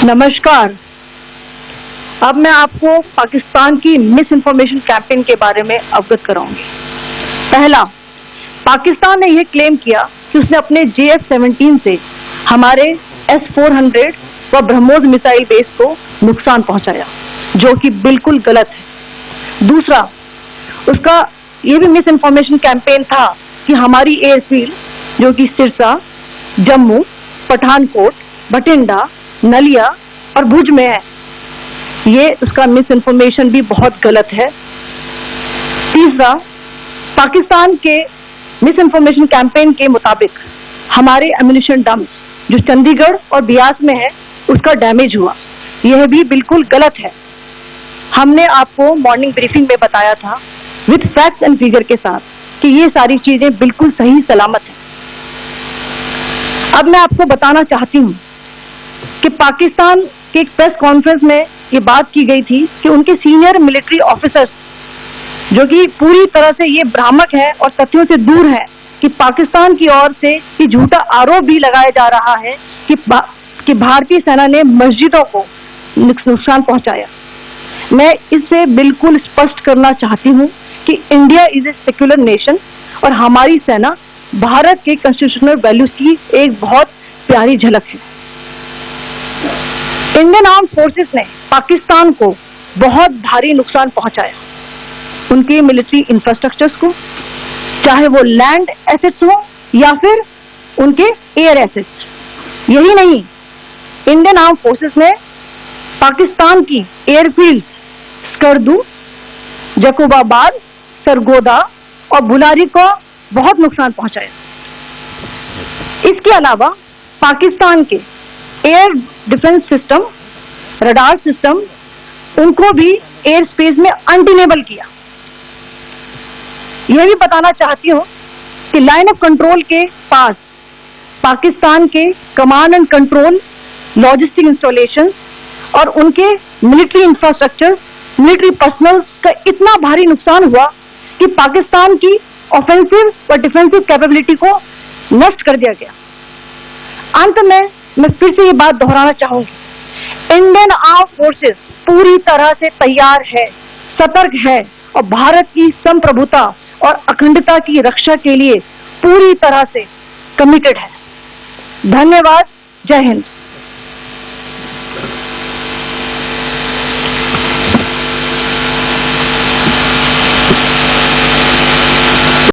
नमस्कार। अब मैं आपको पाकिस्तान की मिस इन्फॉर्मेशन कैंपेन के बारे में अवगत कराऊंगी। पहला, पाकिस्तान ने यह क्लेम किया कि उसने अपने JF-17 से हमारे S-400 व ब्रह्मोस मिसाइल बेस को नुकसान पहुंचाया, जो कि बिल्कुल गलत है। दूसरा, उसका यह भी मिस इन्फॉर्मेशन कैंपेन था कि हमारी एयरफील्ड, जो कि सिरसा, जम्मू, पठानकोट, बठिंडा, नलिया और भुज में है, ये उसका मिस इन्फॉर्मेशन भी बहुत गलत है। तीसरा, पाकिस्तान के मिस इन्फॉर्मेशन कैंपेन के मुताबिक हमारे एम्यूनिशन डंप जो चंडीगढ़ और बियास में है, उसका डैमेज हुआ, यह भी बिल्कुल गलत है। हमने आपको मॉर्निंग ब्रीफिंग में बताया था विद फैक्ट्स एंड फिगर के साथ कि ये सारी चीजें बिल्कुल सही सलामत हैं। अब मैं आपको बताना चाहती हूँ कि पाकिस्तान के एक प्रेस कॉन्फ्रेंस में ये बात की गई थी कि उनके सीनियर मिलिट्री ऑफिसर्स, जो कि पूरी तरह से ये भ्रामक है और तथ्यों से दूर है, कि पाकिस्तान की ओर से ये झूठा आरोप भी लगाया जा रहा है कि भारतीय सेना ने मस्जिदों को नुकसान पहुंचाया। मैं इससे बिल्कुल स्पष्ट करना चाहती हूँ कि India is a secular nation और हमारी सेना भारत के कॉन्स्टिट्यूशनल वैल्यूज की एक बहुत प्यारी झलक है। इंडियन आर्म फोर्सेस ने पाकिस्तान को बहुत भारी नुकसान पहुंचाया, उनके मिलिट्री इंफ्रास्ट्रक्चर्स को, चाहे वो लैंड एसेट्स हो या फिर उनके एयर एसेट्स। यही नहीं, इंडियन आर्म फोर्सेस ने पाकिस्तान की एयरफील्ड स्कर्दू, जकोबाबाद, सरगोदा और बुलारी को बहुत नुकसान पहुंचाया। इसके अलावा पाकिस्तान के air defence system, radar system, उनको भी एयर स्पेस में अनडिनेबल किया। यह भी बताना चाहती हूं कि लाइन ऑफ कंट्रोल के पास पाकिस्तान के command and control, logistic installation और उनके मिलिट्री इंफ्रास्ट्रक्चर, मिलिट्री पर्सनल का इतना भारी नुकसान हुआ कि पाकिस्तान की ऑफेंसिव और डिफेंसिव कैपेबिलिटी को नष्ट कर दिया गया। अंत में मैं फिर से ये बात दोहराना चाहूंगी, इंडियन आर्म फोर्सेस पूरी तरह से तैयार है, सतर्क है और भारत की संप्रभुता और अखंडता की रक्षा के लिए पूरी तरह से कमिटेड है। धन्यवाद। जय हिंद।